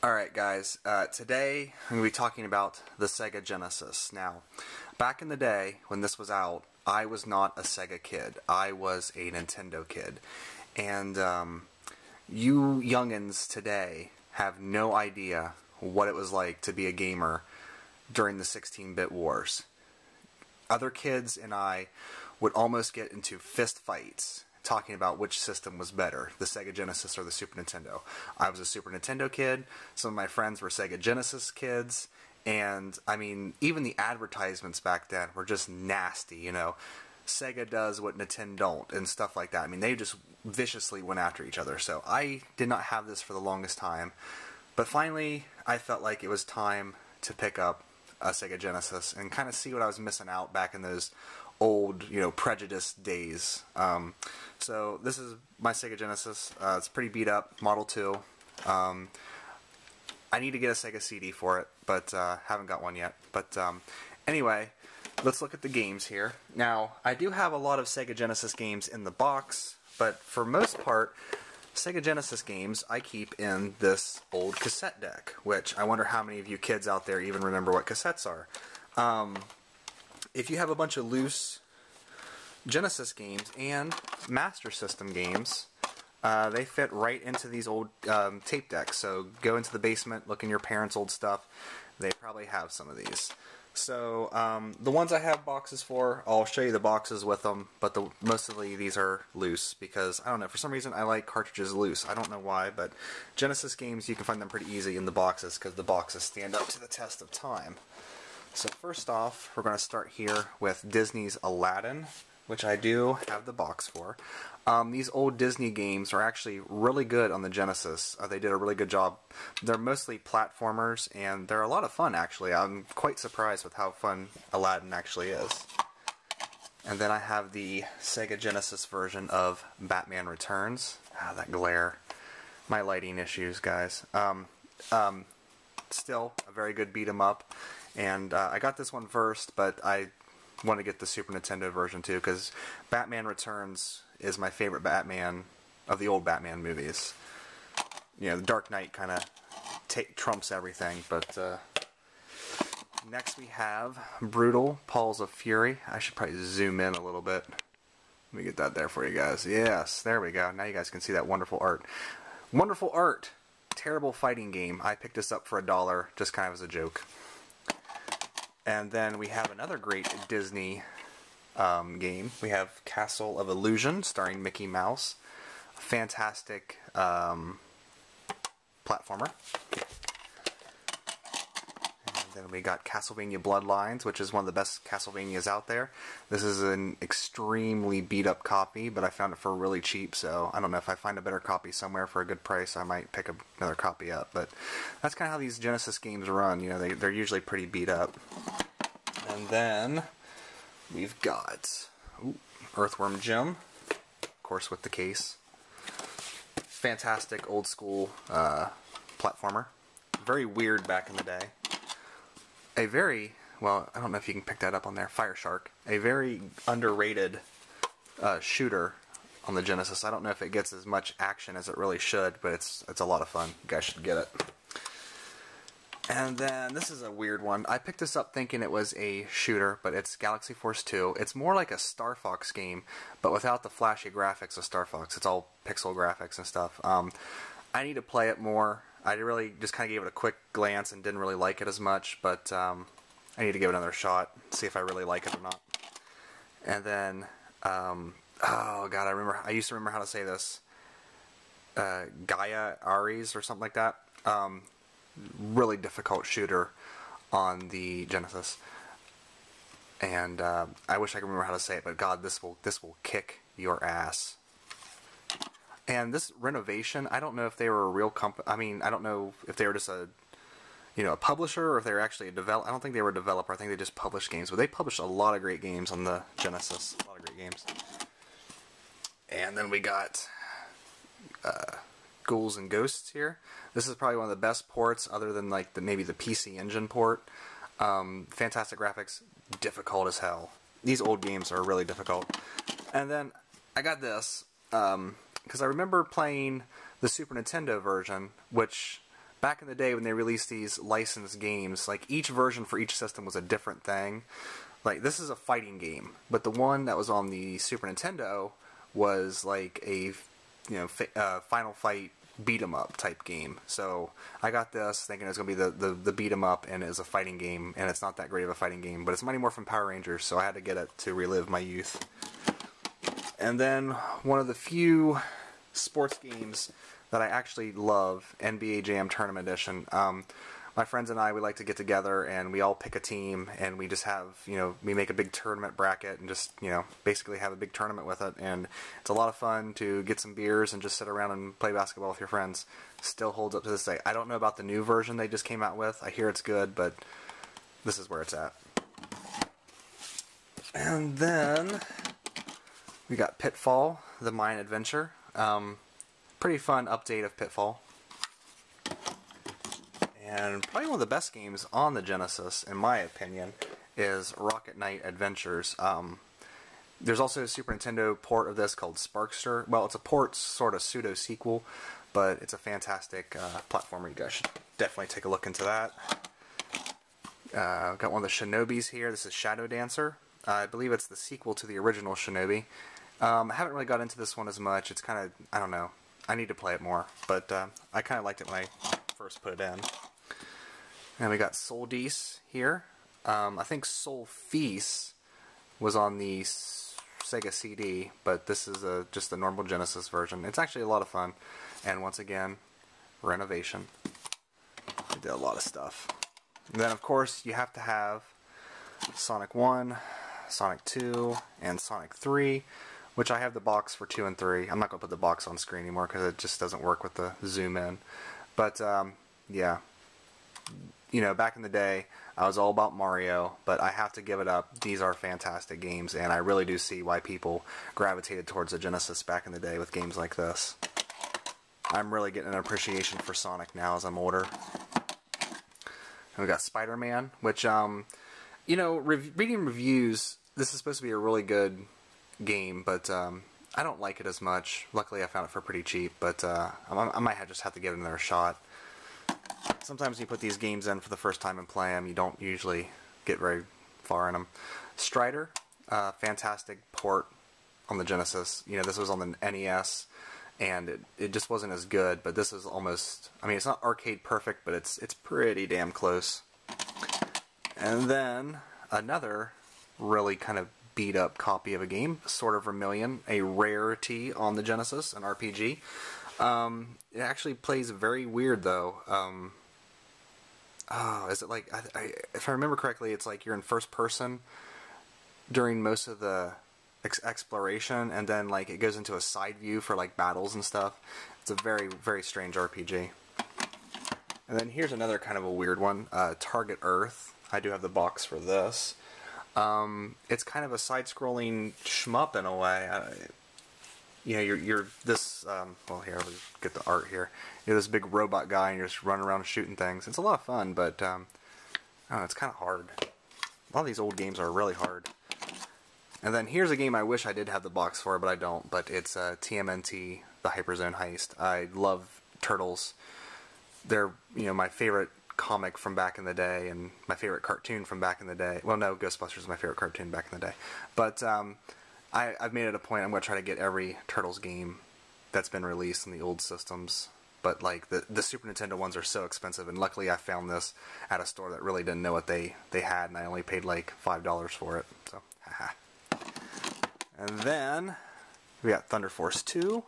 Alright guys, today I'm going to be talking about the Sega Genesis. Now, back in the day when this was out, I was not a Sega kid. I was a Nintendo kid. And you youngins today have no idea what it was like to be a gamer during the 16-bit wars. Other kids and I would almost get into fist fights talking about which system was better, the Sega Genesis or the Super Nintendo. I was a Super Nintendo kid, some of my friends were Sega Genesis kids, and I mean, even the advertisements back then were just nasty, you know. Sega does what Nintendo don't, and stuff like that. I mean, they just viciously went after each other, so I did not have this for the longest time. But finally, I felt like it was time to pick up a Sega Genesis and kind of see what I was missing out back in those old, you know, prejudiced days. So this is my Sega Genesis. It's pretty beat up, Model 2. I need to get a Sega CD for it, but haven't got one yet. But anyway, let's look at the games here. Now, I do have a lot of Sega Genesis games in the box, but for most part, Sega Genesis games I keep in this old cassette deck, which I wonder how many of you kids out there even remember what cassettes are. If you have a bunch of loose Genesis games and Master System games, they fit right into these old tape decks. So go into the basement, look in your parents' old stuff. They probably have some of these. So the ones I have boxes for, I'll show you the boxes with them, but mostly these are loose because, I don't know, for some reason I like cartridges loose. I don't know why, but Genesis games, you can find them pretty easy in the boxes because the boxes stand up to the test of time. So first off, we're going to start here with Disney's Aladdin, which I do have the box for. These old Disney games are actually really good on the Genesis. They did a really good job. They're mostly platformers, and they're a lot of fun, actually. I'm quite surprised with how fun Aladdin actually is. And then I have the Sega Genesis version of Batman Returns. Ah, that glare. My lighting issues, guys. Still a very good beat-em-up. And I got this one first, but I want to get the Super Nintendo version too, because Batman Returns is my favorite Batman of the old Batman movies. You know, the Dark Knight kind of trumps everything, but next we have Brutal Paws of Fury. I should probably zoom in a little bit. Let me get that there for you guys. Yes, there we go. Now you guys can see that wonderful art. Wonderful art! Terrible fighting game. I picked this up for $1, just kind of as a joke. And then we have another great Disney game. We have Castle of Illusion, starring Mickey Mouse. A fantastic platformer. And then we got Castlevania Bloodlines, which is one of the best Castlevanias out there. This is an extremely beat-up copy, but I found it for really cheap, so I don't know if I find a better copy somewhere for a good price, I might pick another copy up. But that's kind of how these Genesis games run. You know, they're usually pretty beat up. And then we've got Earthworm Jim, of course with the case. Fantastic old school platformer. Very weird back in the day. A very, well, I don't know if you can pick that up on there, Fire Shark. A very underrated shooter on the Genesis. I don't know if it gets as much action as it really should, but it's a lot of fun. You guys should get it. And then, this is a weird one. I picked this up thinking it was a shooter, but it's Galaxy Force 2. It's more like a Star Fox game, but without the flashy graphics of Star Fox. It's all pixel graphics and stuff. I need to play it more. I really just kind of gave it a quick glance and didn't really like it as much, but I need to give it another shot, see if I really like it or not. And then, oh god, I used to remember how to say this. Gaia Ares or something like that. Really difficult shooter on the Genesis, and I wish I could remember how to say it, but god, this will kick your ass. And this Renovation, I don't know if they were a real company. I mean, I don't know if they were just a publisher, or if they were actually a developer. I don't think they were a developer. I think they just published games, but they published a lot of great games on the Genesis. A lot of great games. And then we got Ghouls and Ghosts here. This is probably one of the best ports, other than like maybe the PC Engine port. Fantastic graphics, difficult as hell. These old games are really difficult. And then I got this because I remember playing the Super Nintendo version, which back in the day when they released these licensed games, like each version for each system was a different thing. Like this is a fighting game, but the one that was on the Super Nintendo was like a Final Fight beat 'em up type game. So I got this thinking it was gonna be the beat 'em up, and it's a fighting game, and it's not that great of a fighting game, but it's Mighty Morphin Power Rangers, so I had to get it to relive my youth. And then one of the few sports games that I actually love, NBA Jam Tournament Edition. My friends and I, we like to get together and we all pick a team and we just have, we make a big tournament bracket and just, basically have a big tournament with it. And it's a lot of fun to get some beers and just sit around and play basketball with your friends. Still holds up to this day. I don't know about the new version they just came out with. I hear it's good, but this is where it's at. And then we got Pitfall, the Mayan Adventure. Pretty fun update of Pitfall. And probably one of the best games on the Genesis, in my opinion, is Rocket Knight Adventures. There's also a Super Nintendo port of this called Sparkster. Well, it's a port, sort of pseudo-sequel, but it's a fantastic platformer. You guys should definitely take a look into that. Got one of the Shinobis here. This is Shadow Dancer. I believe it's the sequel to the original Shinobi. I haven't really got into this one as much. It's kind of, I don't know. I need to play it more, but I kind of liked it when I first put it in. And we got Soul Dees here. I think Soul Feast was on the Sega CD, but this is just the normal Genesis version. It's actually a lot of fun. And once again, renovation. They did a lot of stuff. And then, of course, you have to have Sonic 1, Sonic 2, and Sonic 3, which I have the box for 2 and 3. I'm not going to put the box on screen anymore because it just doesn't work with the zoom in. But, yeah. Back in the day, I was all about Mario, but I have to give it up. These are fantastic games, and I really do see why people gravitated towards the Genesis back in the day with games like this. I'm really getting an appreciation for Sonic now as I'm older. And we got Spider-Man, which, reading reviews, this is supposed to be a really good game, but I don't like it as much. Luckily, I found it for pretty cheap, but I might just have to give it another shot. Sometimes when you put these games in for the first time and play them, you don't usually get very far in them. Strider, fantastic port on the Genesis. This was on the NES, and it just wasn't as good, but this is almost, it's not arcade perfect, but it's pretty damn close. And then another really kind of beat up copy of a game, Sword of Vermilion, a rarity on the Genesis, an RPG. It actually plays very weird though. Is it like, if I remember correctly, it's like you're in first person during most of the exploration, and then like it goes into a side view for like battles and stuff. It's a very, very strange RPG. And then here's another kind of a weird one, Target Earth. I do have the box for this. It's kind of a side-scrolling shmup in a way. You're this, well here, let's get the art here. You're this big robot guy and you're just running around shooting things. It's a lot of fun, but, I don't know, it's kind of hard. A lot of these old games are really hard. And then here's a game I wish I did have the box for, but I don't, but it's TMNT, the Hyperzone Heist. I love Turtles. They're, my favorite comic from back in the day, and my favorite cartoon from back in the day. Well, no, Ghostbusters is my favorite cartoon back in the day. But, I've made it a point, I'm going to try to get every Turtles game that's been released in the old systems. But, like, the Super Nintendo ones are so expensive, and luckily I found this at a store that really didn't know what they had, and I only paid, like, $5 for it. So, haha. And then, we got Thunder Force 2,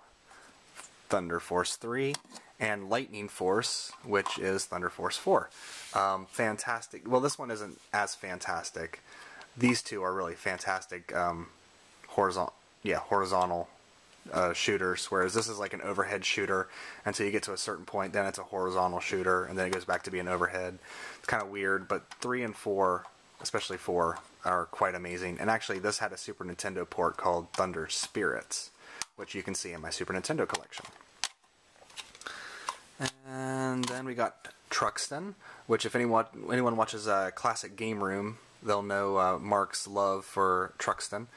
Thunder Force 3, and Lightning Force, which is Thunder Force 4. Fantastic. Well, this one isn't as fantastic. These two are really fantastic, horizontal shooters, whereas this is like an overhead shooter until you get to a certain point, then it's a horizontal shooter, and then it goes back to being overhead. It's kind of weird, but 3 and 4, especially 4, are quite amazing. And actually, this had a Super Nintendo port called Thunder Spirits, which you can see in my Super Nintendo collection. And then we got Truxton, which if anyone watches Classic Game Room, they'll know Mark's love for Truxton.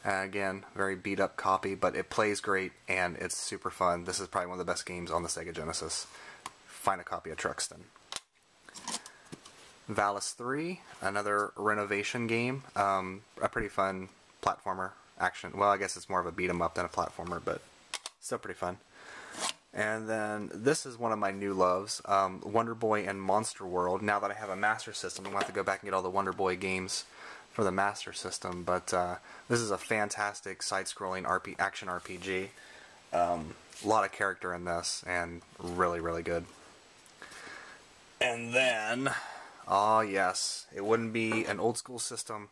Again, very beat up copy, but it plays great and it's super fun. This is probably one of the best games on the Sega Genesis. find a copy of Truxton. Valis 3, another renovation game, a pretty fun platformer action. Well, I guess it's more of a beat 'em up than a platformer, but still pretty fun. And then this is one of my new loves, Wonder Boy and Monster World. Now that I have a Master System, I'm going to have to go back and get all the Wonder Boy games for the Master System. But this is a fantastic side-scrolling action RPG. A lot of character in this, and really, really good. And then, oh yes, it wouldn't be an old-school system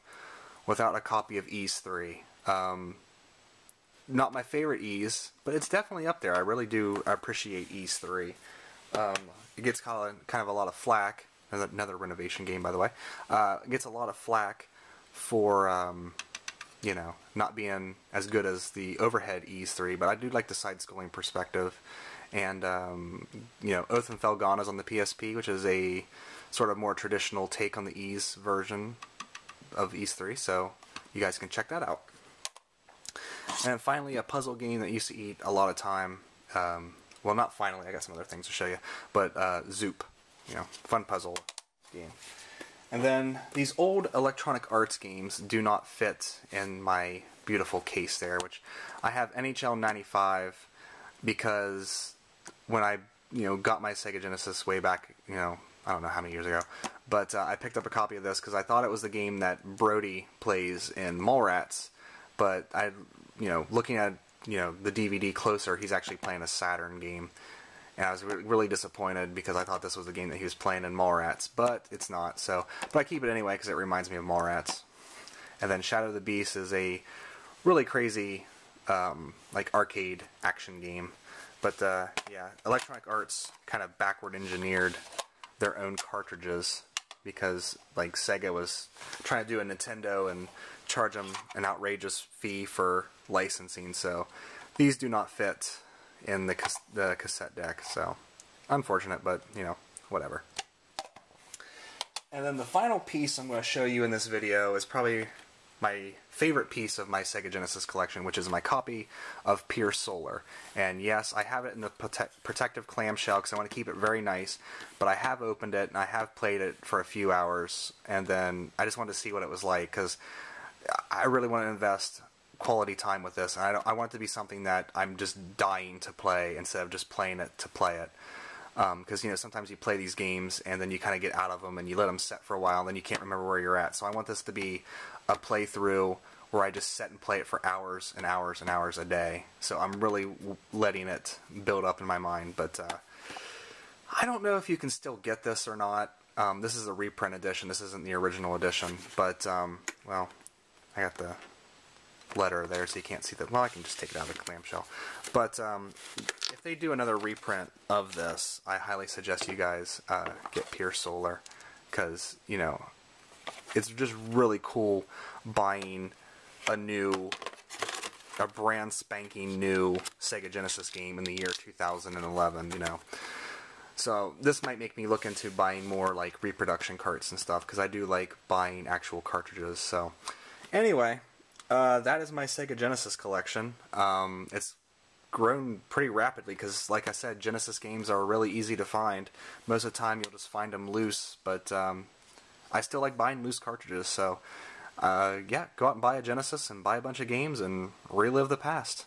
without a copy of Ys 3. Not my favorite Ys, but it's definitely up there. I really do appreciate Ys 3. It gets kind of a lot of flack. Another renovation game, by the way. It gets a lot of flack for, you know, not being as good as the overhead Ys 3, but I do like the side-scrolling perspective. And, you know, Oath and Felghana is on the PSP, which is a sort of more traditional take on the Ys version of Ys 3, so you guys can check that out. And finally, a puzzle game that used to eat a lot of time. Well, not finally, I got some other things to show you, but Zoop, you know, fun puzzle game. And then these old Electronic Arts games do not fit in my beautiful case there, which I have NHL 95 because when I, you know, got my Sega Genesis way back, you know, I don't know how many years ago, but I picked up a copy of this because I thought it was the game that Brody plays in Mallrats, but you know, looking at, you know, the DVD closer, he's actually playing a Saturn game, and I was really disappointed because I thought this was the game that he was playing in Mallrats, but it's not. So, but I keep it anyway because it reminds me of Mallrats. And then Shadow of the Beast is a really crazy, like arcade action game. But yeah, Electronic Arts kind of backward engineered their own cartridges because like Sega was trying to do a Nintendo and charge them an outrageous fee for licensing, so these do not fit in the cassette deck, so unfortunate, but you know, whatever. And then the final piece I'm going to show you in this video is probably my favorite piece of my Sega Genesis collection, which is my copy of Pure Solar. And yes, I have it in the protective clamshell because I want to keep it very nice, but I have opened it and I have played it for a few hours, and then I just wanted to see what it was like because I really want to invest quality time with this, and I want it to be something that I'm just dying to play instead of just playing it to play it. Because, you know, sometimes you play these games and then you kind of get out of them and you let them set for a while and then you can't remember where you're at. So I want this to be a playthrough where I just sit and play it for hours and hours and hours a day. So I'm really letting it build up in my mind. But I don't know if you can still get this or not. This is a reprint edition. This isn't the original edition. But, well, I got the letter there so you can't see that. Well, I can just take it out of the clamshell. But if they do another reprint of this, I highly suggest you guys get Pure Solar, because, you know, it's just really cool buying a brand spanking new Sega Genesis game in the year 2011, you know. So this might make me look into buying more like reproduction carts and stuff, because I do like buying actual cartridges. So anyway, that is my Sega Genesis collection. It's grown pretty rapidly because, like I said, Genesis games are really easy to find. Most of the time you'll just find them loose, but I still like buying loose cartridges. So yeah, go out and buy a Genesis and buy a bunch of games and relive the past.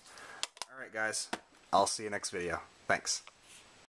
Alright guys, I'll see you next video. Thanks.